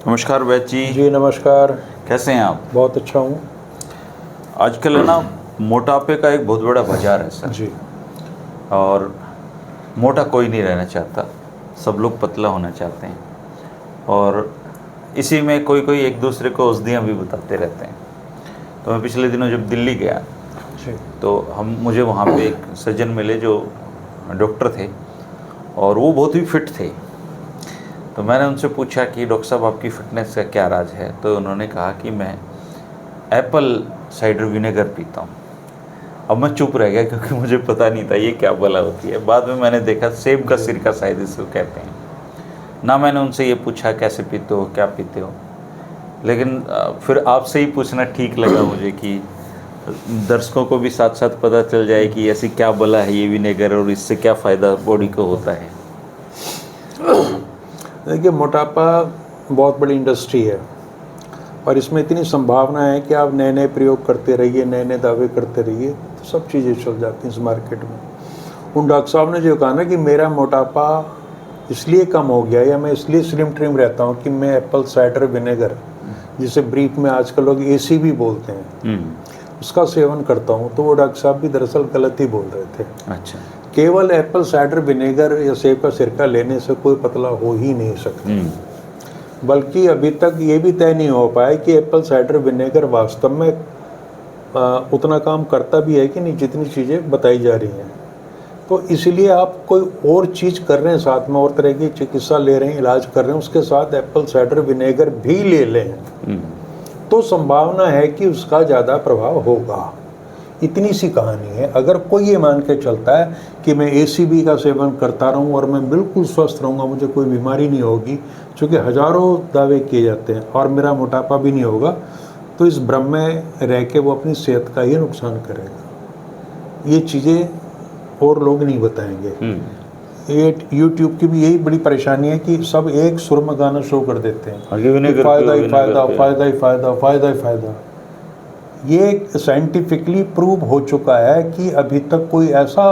नमस्कार वैद जी। जी नमस्कार। कैसे हैं आप? बहुत अच्छा हूँ। आजकल है ना, मोटापे का एक बहुत बड़ा बाजार है सर। जी और मोटा कोई नहीं रहना चाहता, सब लोग पतला होना चाहते हैं। और इसी में कोई कोई एक दूसरे को औषधियाँ भी बताते रहते हैं। तो मैं पिछले दिनों जब दिल्ली गया जी तो मुझे वहाँ पे एक सज्जन मिले जो डॉक्टर थे और वो बहुत ही फिट थे। तो मैंने उनसे पूछा कि डॉक्टर साहब आपकी फ़िटनेस का क्या राज है? तो उन्होंने कहा कि मैं एप्पल साइडर विनेगर पीता हूँ। अब मैं चुप रह गया क्योंकि मुझे पता नहीं था ये क्या भला होती है। बाद में मैंने देखा सेब का जी। सिरका शायद इसको कहते हैं ना। मैंने उनसे ये पूछा कैसे पीते हो, क्या पीते हो, लेकिन फिर आपसे ही पूछना ठीक लगा मुझे कि दर्शकों को भी साथ साथ पता चल जाए कि ऐसी क्या भला है ये विनेगर और इससे क्या फ़ायदा बॉडी को होता है। देखिए, मोटापा बहुत बड़ी इंडस्ट्री है और इसमें इतनी संभावना है कि आप नए नए प्रयोग करते रहिए, नए नए दावे करते रहिए, तो सब चीज़ें चल जाती हैं इस मार्केट में। उन डॉक्टर साहब ने जो कहा ना कि मेरा मोटापा इसलिए कम हो गया या मैं इसलिए स्लिम ट्रिम रहता हूँ कि मैं एप्पल साइडर विनेगर, जिसे ब्रीफ में आजकल लोग एसी भी बोलते हैं, उसका सेवन करता हूँ, तो वो डॉक्टर साहब भी दरअसल गलत ही बोल रहे थे। अच्छा। केवल एप्पल साइडर विनेगर या सेब का सिरका लेने से कोई पतला हो ही नहीं सकता। बल्कि अभी तक ये भी तय नहीं हो पाया कि एप्पल साइडर विनेगर वास्तव में उतना काम करता भी है कि नहीं जितनी चीज़ें बताई जा रही हैं। तो इसलिए आप कोई और चीज़ कर रहे हैं, साथ में और तरह की चिकित्सा ले रहे हैं, इलाज कर रहे हैं, उसके साथ एप्पल साइडर विनेगर भी ले लें तो संभावना है कि उसका ज़्यादा प्रभाव होगा। इतनी सी कहानी है। अगर कोई ये मान के चलता है कि मैं एसीबी का सेवन करता रहूं और मैं बिल्कुल स्वस्थ रहूंगा, मुझे कोई बीमारी नहीं होगी, क्योंकि हज़ारों दावे किए जाते हैं, और मेरा मोटापा भी नहीं होगा, तो इस भ्रम में रह के वो अपनी सेहत का ही नुकसान करेगा। ये चीज़ें और लोग नहीं बताएंगे। ये यूट्यूब की भी यही बड़ी परेशानी है कि सब एक सुर में गाना शुरू कर देते हैं, फ़ायदा ही फ़ायदा, फ़ायदा ही फ़ायदा, फ़ायदा ही फ़ायदा। ये साइंटिफिकली प्रूव हो चुका है कि अभी तक कोई ऐसा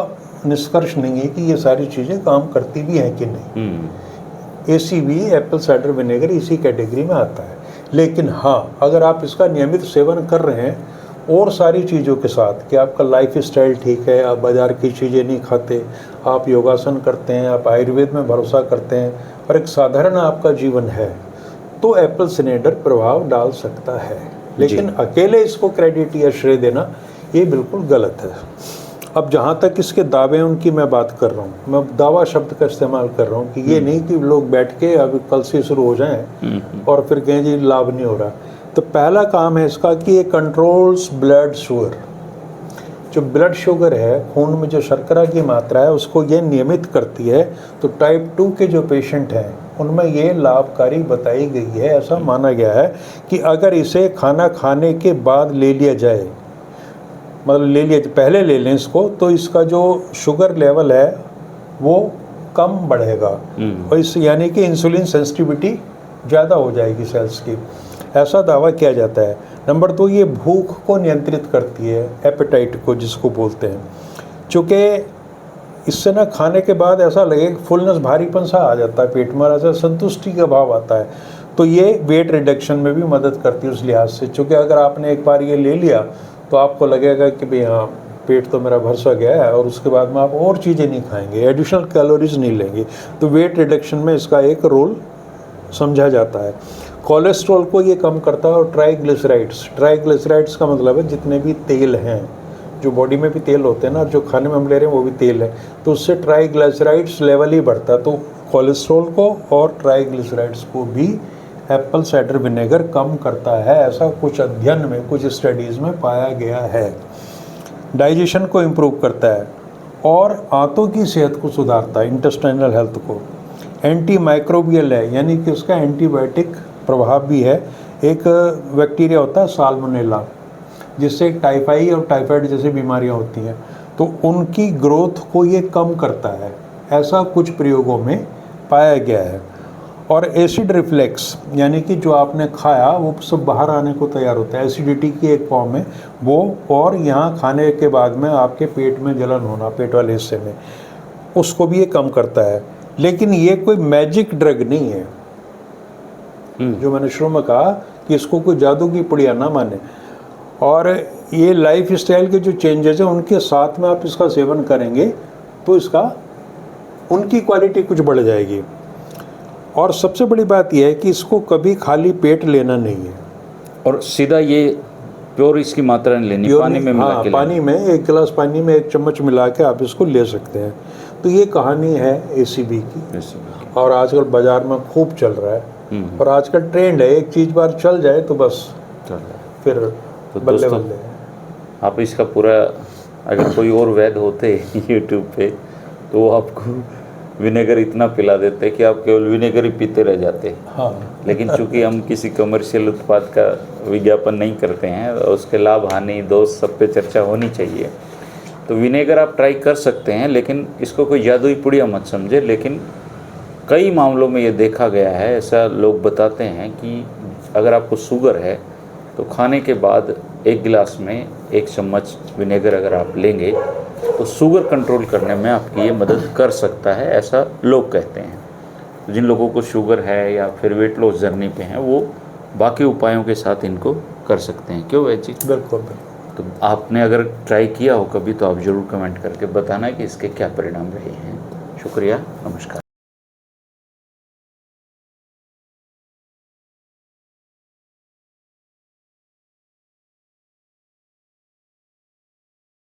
निष्कर्ष नहीं है कि ये सारी चीज़ें काम करती भी हैं कि नहीं। एसीबी, एप्पल साइडर विनेगर, इसी कैटेगरी में आता है। लेकिन हाँ, अगर आप इसका नियमित सेवन कर रहे हैं और सारी चीज़ों के साथ कि आपका लाइफ स्टाइल ठीक है, आप बाज़ार की चीज़ें नहीं खाते, आप योगासन करते हैं, आप आयुर्वेद में भरोसा करते हैं और एक साधारण आपका जीवन है, तो एप्पल साइडर प्रभाव डाल सकता है। लेकिन अकेले इसको क्रेडिट या श्रेय देना ये बिल्कुल गलत है। अब जहाँ तक इसके दावे उनकी मैं बात कर रहा हूँ, मैं दावा शब्द का इस्तेमाल कर रहा हूँ कि ये नहीं कि लोग बैठ के अब कल से शुरू हो जाएं और फिर कहें जी लाभ नहीं हो रहा। तो पहला काम है इसका कि ये कंट्रोल्स ब्लड शुगर। जो ब्लड शुगर है, खून में जो शर्करा की मात्रा है, उसको ये नियमित करती है। तो टाइप 2 के जो पेशेंट हैं उनमें ये लाभकारी बताई गई है। ऐसा माना गया है कि अगर इसे खाना खाने के बाद ले लिया जाए, मतलब ले लिया पहले ले लें इसको, तो इसका जो शुगर लेवल है वो कम बढ़ेगा और इस यानी कि इंसुलिन सेंसिटिविटी ज़्यादा हो जाएगी सेल्स की, ऐसा दावा किया जाता है। नंबर 2, ये भूख को नियंत्रित करती है, एपेटाइट को जिसको बोलते हैं। चूँकि इससे ना खाने के बाद ऐसा लगे कि फुलनेस, भारीपन सा आ जाता है पेट में, ऐसा संतुष्टि का भाव आता है। तो ये वेट रिडक्शन में भी मदद करती है उस लिहाज से। चूँकि अगर आपने एक बार ये ले लिया तो आपको लगेगा कि भाई हाँ, पेट तो मेरा भर सा गया है, और उसके बाद में आप और चीज़ें नहीं खाएंगे, एडिशनल कैलोरीज नहीं लेंगे। तो वेट रिडक्शन में इसका एक रोल समझा जाता है। कोलेस्ट्रॉल को ये कम करता है। और ट्राइग्लिसराइड्स का मतलब है जितने भी तेल हैं, जो बॉडी में भी तेल होते हैं ना, जो खाने में हम ले रहे हैं वो भी तेल है, तो उससे ट्राइग्लिसराइड्स लेवल ही बढ़ता है। तो कोलेस्ट्रॉल को और ट्राइग्लिसराइड्स को भी एप्पल साइडर विनेगर कम करता है, ऐसा कुछ अध्ययन में, कुछ स्टडीज़ में पाया गया है। डाइजेशन को इम्प्रूव करता है और आंतों की सेहत को सुधारता है, इंटेस्टाइनल हेल्थ को। एंटी माइक्रोबियल है, यानी कि उसका एंटीबायोटिक प्रभाव भी है। एक बैक्टीरिया होता है साल्मोनेला, जिससे टाइफाई और टाइफाइड जैसी बीमारियां होती हैं, तो उनकी ग्रोथ को ये कम करता है, ऐसा कुछ प्रयोगों में पाया गया है। और एसिड रिफ्लेक्स, यानी कि जो आपने खाया वो सब बाहर आने को तैयार होता है, एसिडिटी की एक फॉर्म है वो, और यहाँ खाने के बाद में आपके पेट में जलन होना, पेट वाले हिस्से में, उसको भी ये कम करता है। लेकिन ये कोई मैजिक ड्रग नहीं है। जो मैंने शुरू में कहा कि इसको कोई जादू की पुड़िया ना माने। और ये लाइफ स्टाइल के जो चेंजेस हैं उनके साथ में आप इसका सेवन करेंगे तो इसका उनकी क्वालिटी कुछ बढ़ जाएगी। और सबसे बड़ी बात यह है कि इसको कभी खाली पेट लेना नहीं है। और सीधा ये प्योर इसकी मात्रा नहीं लेनी, पानी में मिला के पानी में 1 गिलास पानी में 1 चम्मच मिला के आप इसको ले सकते हैं। तो ये कहानी है ACB की, और आजकल बाजार में खूब चल रहा है। और आजकल ट्रेंड है, एक चीज़ बार चल जाए तो बस फिर तो बल्ले बल्ले। आप इसका पूरा, अगर कोई और वैद होते यूट्यूब पे तो वो आपको विनेगर इतना पिला देते कि आप केवल विनेगर ही पीते रह जाते। हाँ। लेकिन चूंकि हम किसी कमर्शियल उत्पाद का विज्ञापन नहीं करते हैं, उसके लाभ हानि दोष सब पे चर्चा होनी चाहिए। तो विनेगर आप ट्राई कर सकते हैं, लेकिन इसको कोई जादुई पुड़िया मत समझे। लेकिन कई मामलों में ये देखा गया है, ऐसा लोग बताते हैं कि अगर आपको शुगर है तो खाने के बाद 1 गिलास में 1 चम्मच विनेगर अगर आप लेंगे तो शुगर कंट्रोल करने में आपकी ये मदद कर सकता है, ऐसा लोग कहते हैं। तो जिन लोगों को शुगर है या फिर वेट लॉस जर्नी पे हैं, वो बाकी उपायों के साथ इनको कर सकते हैं। क्यों वैद जी? बिल्कुल। तो आपने अगर ट्राई किया हो कभी तो आप ज़रूर कमेंट करके बताना कि इसके क्या परिणाम रहे हैं। शुक्रिया, नमस्कार।